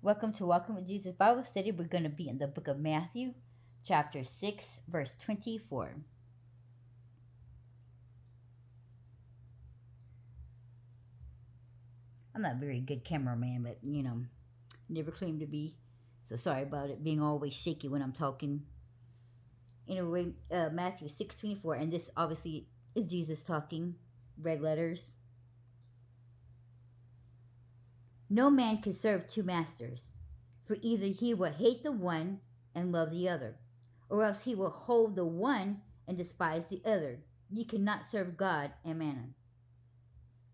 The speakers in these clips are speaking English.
Welcome to Walking with Jesus Bible Study. We're going to be in the book of Matthew, chapter 6, verse 24. I'm not a very good cameraman, but never claimed to be. So sorry about it being always shaky when I'm talking. Anyway, Matthew 6:24, and this obviously is Jesus talking, red letters. No man can serve two masters, for either he will hate the one and love the other, or else he will hold the one and despise the other. You cannot serve God and mammon.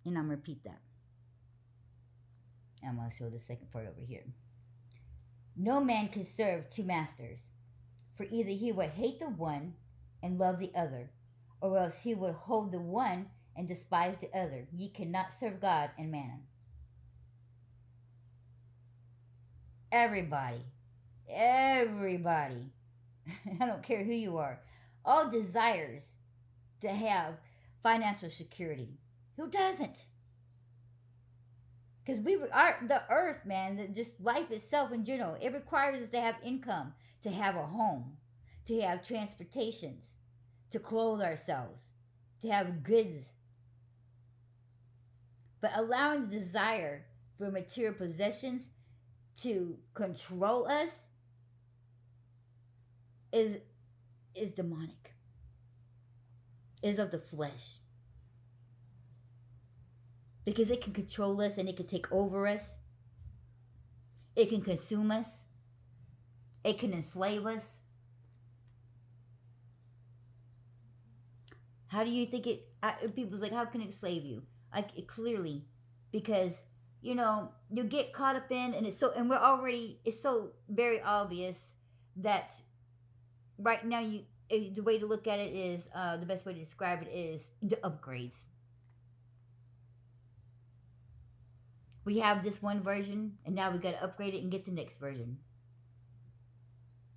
And I'm going to repeat that. I'm going to show the second part over here. No man can serve two masters, for either he will hate the one and love the other, or else he will hold the one and despise the other. Ye cannot serve God and mammon. Everybody, I don't care who you are, all desires to have financial security. Who doesn't? Because we are the earth, man, just life itself in general, it requires us to have income, to have a home, to have transportations, to clothe ourselves, to have goods. But allowing the desire for material possessions to control us is demonic, is of the flesh. Because it can control us and it can take over us. It can consume us. It can enslave us. How do you think it? People's like, how can it enslave you? Clearly, because you get caught up in, and it's so very obvious that right now the way to look at it is the best way to describe it is the upgrades. We have this one version, and now we got to upgrade it and get the next version.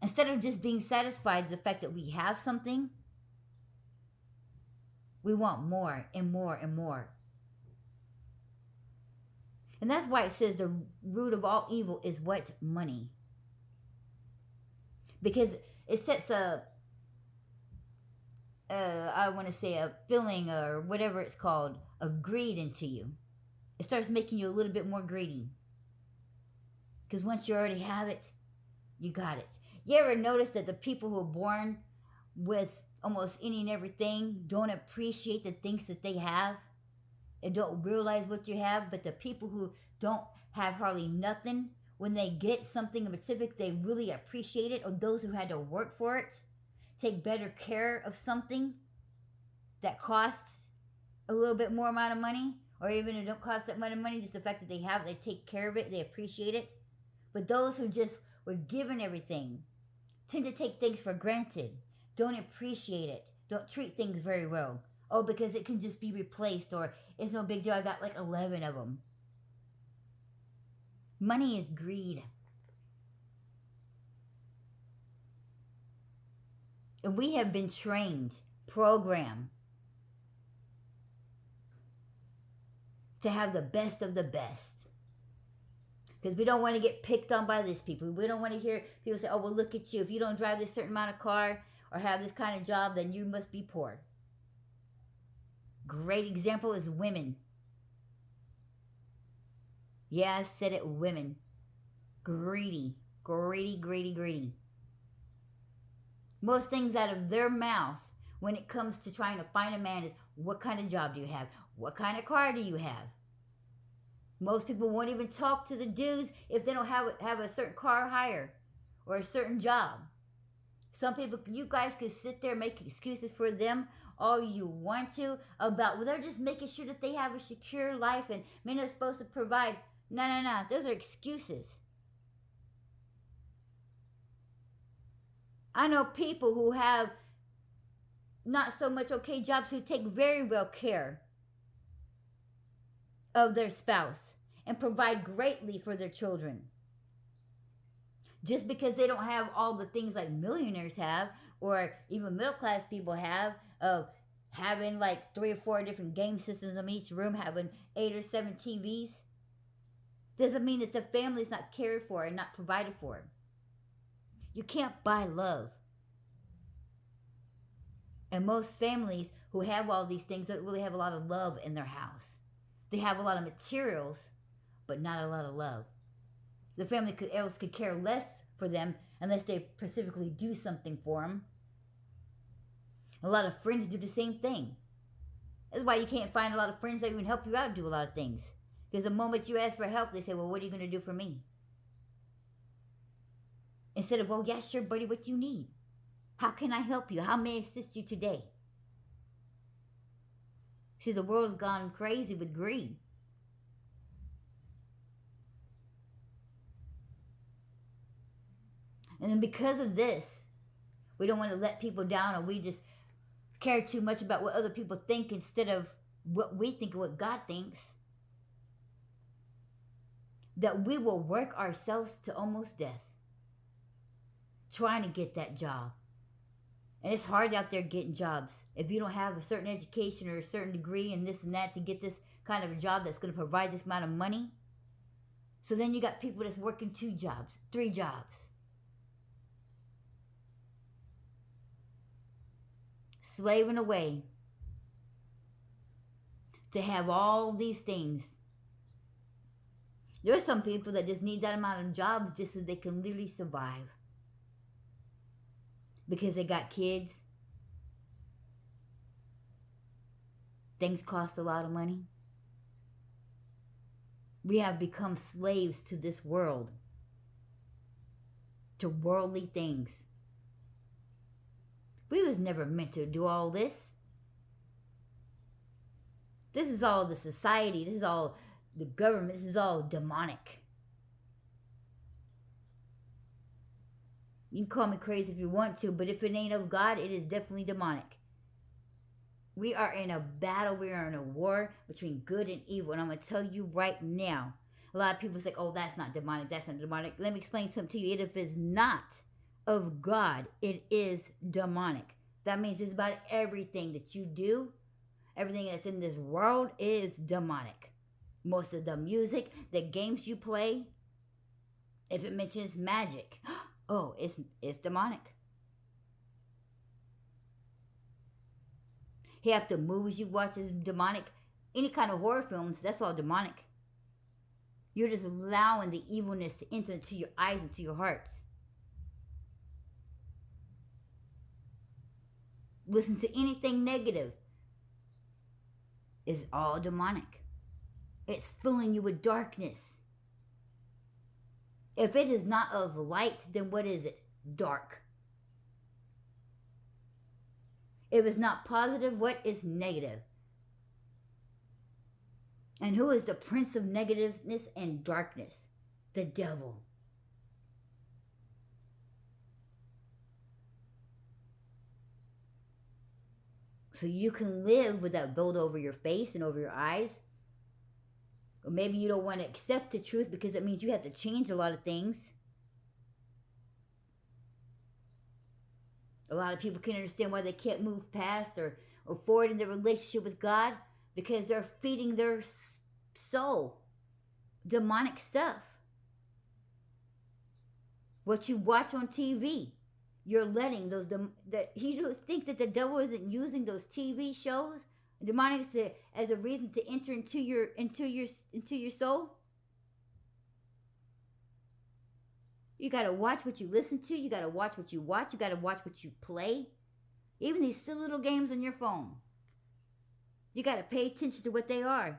Instead of just being satisfied with the fact that we have something, we want more and more and more. And that's why it says the root of all evil is what? Money. Because it sets I want to say a feeling or whatever it's called of greed into you. It starts making you a little bit more greedy. Because once you already have it, you got it. You ever notice that the people who are born with almost any and everything don't appreciate the things that they have and don't realize what you have? But the people who don't have hardly nothing, when they get something in specific, they really appreciate it. Or those who had to work for it, take better care of something that costs a little bit more amount of money, or even it don't cost that much money, just the fact that they have it, they take care of it, they appreciate it. But those who just were given everything tend to take things for granted, don't appreciate it, don't treat things very well. Oh, because it can just be replaced, or it's no big deal, I got like 11 of them. Money is greed. And we have been trained, programmed to have the best of the best. Because we don't want to get picked on by these people. We don't want to hear people say, oh, well, look at you. If you don't drive this certain amount of car or have this kind of job, then you must be poor. Great example is women. Yeah, I said it, women. Greedy. Greedy, greedy, greedy. Most things out of their mouth when it comes to trying to find a man is, what kind of job do you have? What kind of car do you have? Most people won't even talk to the dudes if they don't have a certain car hire or a certain job. Some people, you guys can sit there and make excuses for them all you want to about, well, they're just making sure that they have a secure life and men are supposed to provide. No. Those are excuses. I know people who have not so much okay jobs who take very well care of their spouse and provide greatly for their children. Just because they don't have all the things like millionaires have, or even middle class people have, of having like 3 or 4 different game systems in each room, having 8 or 7 TVs. Doesn't mean that the family's not cared for and not provided for. You can't buy love. And most families who have all these things don't really have a lot of love in their house. They have a lot of materials, but not a lot of love. The family could care less for them unless they specifically do something for them. A lot of friends do the same thing. That's why you can't find a lot of friends that even help you out do a lot of things. Because the moment you ask for help, they say, well, what are you going to do for me? Instead of, oh, yeah, sure, buddy, what you need? How can I help you? How may I assist you today? See, the world's gone crazy with greed. And then because of this, we don't want to let people down, or we just care too much about what other people think instead of what we think and what God thinks. That we will work ourselves to almost death trying to get that job. And it's hard out there getting jobs. If you don't have a certain education or a certain degree and this and that to get this kind of a job that's going to provide this amount of money. So then you got people that's working 2 jobs, 3 jobs. Slaving away to have all these things. There's some people that just need that amount of jobs just so they can literally survive. Because they got kids. Things cost a lot of money. We have become slaves to this world. To worldly things. We was never meant to do all this. This is all the society. This is all the government. This is all demonic. You can call me crazy if you want to, but if it ain't of God, it is definitely demonic. We are in a battle. We are in a war between good and evil. And I'm going to tell you right now. A lot of people say, oh, that's not demonic. That's not demonic. Let me explain something to you. If it's not of God, it is demonic. That means just about everything that you do, everything that's in this world is demonic. Most of the music, the games you play, if it mentions magic, oh, it's demonic. Half the movies you watch is demonic. Any kind of horror films, that's all demonic. You're just allowing the evilness to enter into your eyes, into your hearts. Listen to anything negative. It's all demonic. It's filling you with darkness. If it is not of light, then what is it? Dark. If it's not positive, what is negative? And who is the prince of negativeness and darkness? The devil. So you can live with that build over your face and over your eyes. Or maybe you don't want to accept the truth because it means you have to change a lot of things. A lot of people can't understand why they can't move past or forward in their relationship with God because they're feeding their soul demonic stuff. What you watch on TV, you're letting those you think that the devil isn't using those TV shows, demonic, as a reason to enter into your soul. You got to watch what you listen to. You got to watch what you watch. You got to watch what you play. Even these silly little games on your phone. You got to pay attention to what they are.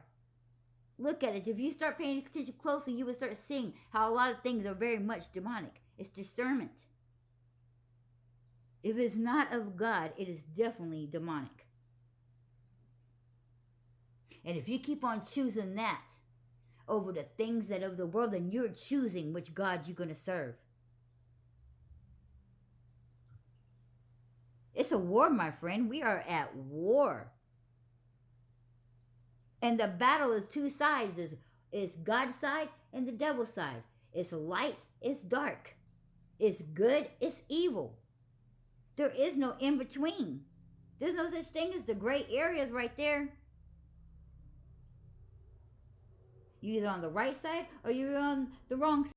Look at it. If you start paying attention closely, you will start seeing how a lot of things are very much demonic. It's discernment. If it's not of God, it is definitely demonic. And if you keep on choosing that over the things that of the world, then you're choosing which God you're going to serve. It's a war, my friend. We are at war. And the battle is 2 sides. It's God's side and the devil's side. It's light, it's dark. It's good, it's evil. There is no in between. There's no such thing as the gray areas right there. You're either on the right side or you're on the wrong side.